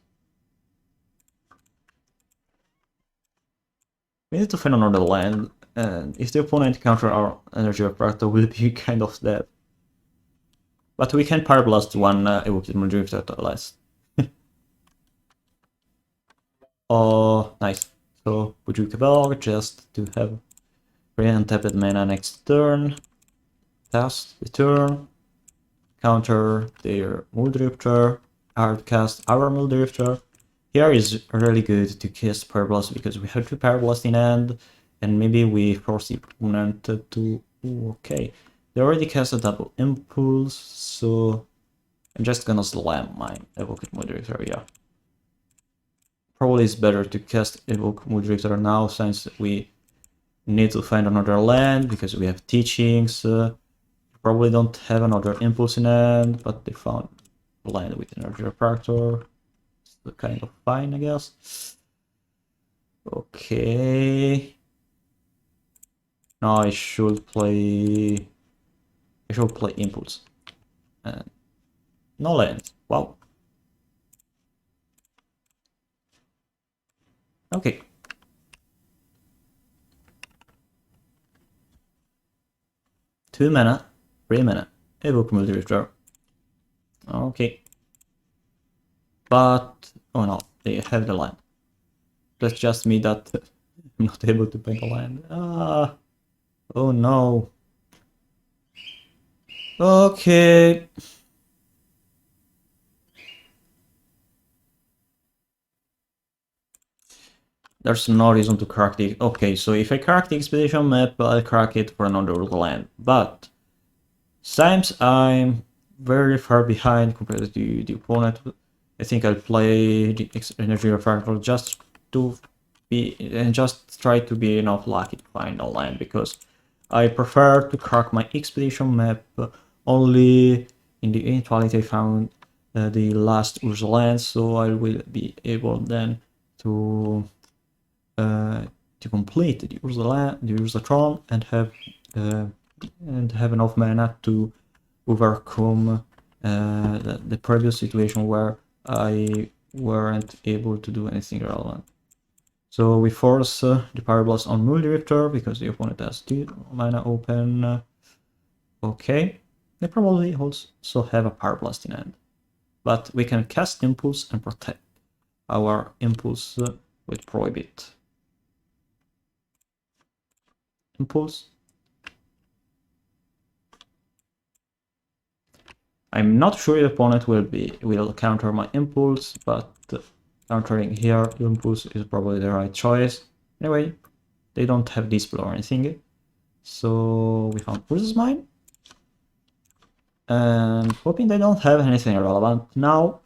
We need to find another land, and if the opponent counter our Energy Refractor, will be kind of dead. But we can Power Blast one evoked Energy Refractor less. Oh, nice. So, Bujuka Bell just to have 3 untapped mana next turn. Pass the turn. Counter their Mood Drifter. Hardcast our Mood Drifter. Here is really good to cast Power Blast because we have 2 Power Blast in hand, and maybe we force the opponent to. Okay, they already cast a double Impulse, so I'm just gonna slam my Evoke Mood Drifter. Yeah, probably it's better to cast Evoke Mood Drifter now since we need to find another land because we have Teachings. Probably don't have another Impulse in hand, but they found a land with Energy Refractor. Kind of fine, I guess. Okay. Now I should play Impulse. And no land. Wow. Okay. Two mana, 3 mana. Evoke Mood Drifter. Okay. But oh no, they have the land. That's just me that I'm not able to paint a land. Ah, oh no. Okay. There's no reason to crack the... Okay, so if I crack the expedition map, I'll crack it for another land. But since I'm very far behind compared to the opponent. I think I'll play the Energy Refractor just to be and just try to be enough lucky to find a land, because I prefer to crack my expedition map only in the eventuality I found the last Urza land, so I will be able then to complete the Urza Tron, and have enough mana to overcome the previous situation where I weren't able to do anything relevant. So we force the Pyroblast on Muldrifter because the opponent has 2 mana open. Okay, they probably also have a Pyroblast in hand, but we can cast Impulse and protect our Impulse with Prohibit. Impulse. I'm not sure the opponent will counter my Impulse, but countering here Impulse is probably the right choice. Anyway, they don't have Dispel or anything, so we found Urza's Mine, and hoping they don't have anything relevant now,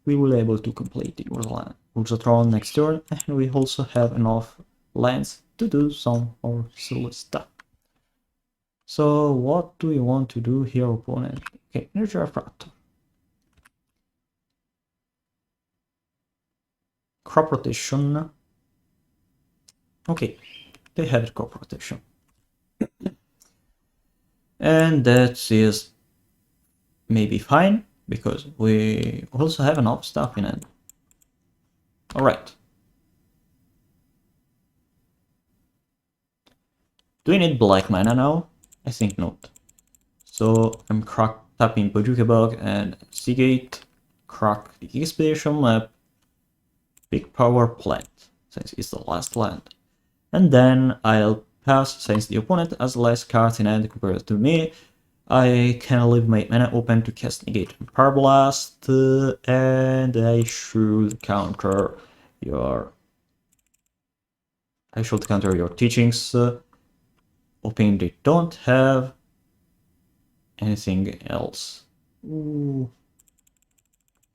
we will be able to complete the Urza Tron next turn, and we also have enough lands to do some more silly stuff. So what do we want to do here, opponent? Okay, Energy Refractor. Crop Rotation. Okay, they have crop rotation. And that is maybe fine, because we also have enough stuff in it. Alright. Do we need black mana now? I think not. So I'm tapping Bojuka Bug and Seagate, crack the Expedition Map, Big Power Plant, since it's the last land. And then I'll pass, since the opponent has less cards in hand compared to me. I can leave my mana open to cast Negate and Pyroblast, and I should counter your teachings, hoping they don't have anything else. Ooh.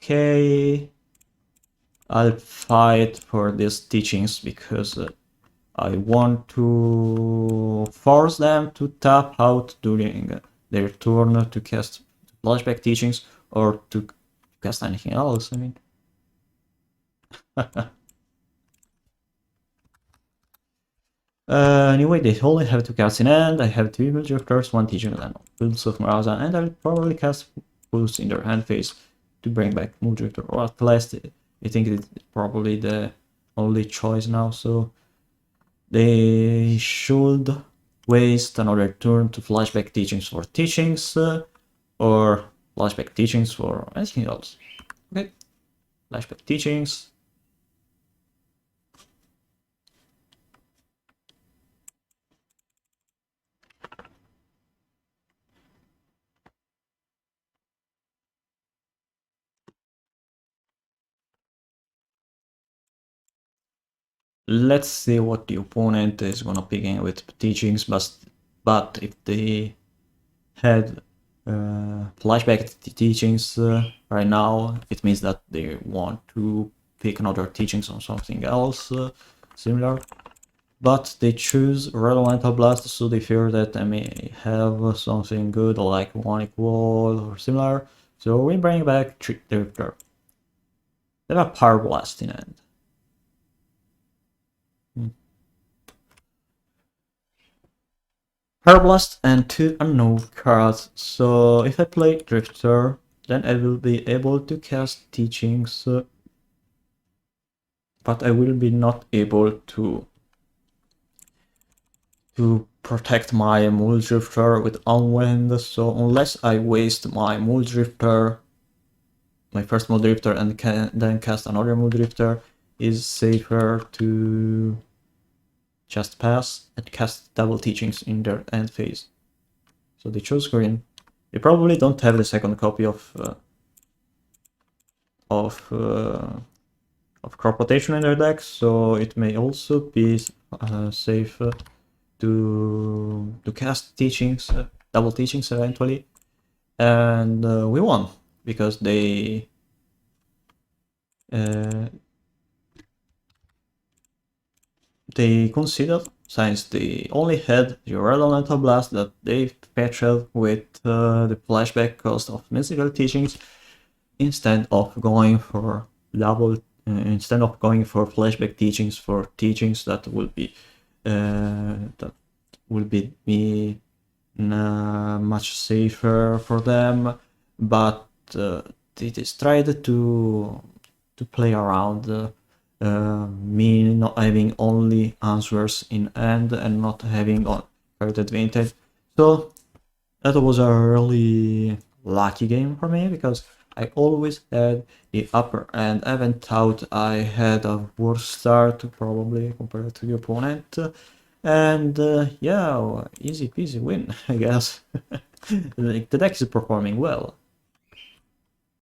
Okay, I'll fight for these teachings because I want to force them to tap out during their turn to cast flashback teachings, or to cast anything else, I mean. Anyway, they only have 2 cards in hand. I have 2 Muldrifters, 1 teaching, and Pulse of Maraza, and I'll probably cast Pulse in their hand phase to bring back Muldrifter, or at least I think it's probably the only choice now, so they should waste another turn to flashback teachings for teachings, or flashback teachings for anything else. Okay, flashback teachings. Let's see what the opponent is gonna pick in with teachings, but if they had flashback teachings right now, it means that they want to pick another teachings on something else similar. But they choose Red Elemental Blast, so they fear that I may have something good like One Equal or similar. So we bring back Drifter. They have a Power Blast in hand. Power Blast and 2 unknown cards. So if I play Drifter, then I will be able to cast teachings, but I will be not able to protect my Muldrifter with Unwind. So unless I waste my Muldrifter, my first Muldrifter, and then cast another Muldrifter, is safer to just pass and cast double teachings in their end phase. So they chose green. They probably don't have the second copy of crop rotation in their deck, so it may also be safe to cast teachings, double teachings eventually. and we won because they considered, since they only had the red elemental blast that they patched with the flashback cost of mystical teachings, instead of going for flashback teachings for teachings that will be much safer for them, but they just tried to play around me not having only answers in end and not having card advantage. So that was a really lucky game for me, because I always had the upper end. I haven't thought I had a worse start probably compared to the opponent. And yeah, easy peasy win, I guess. Like, the deck is performing well.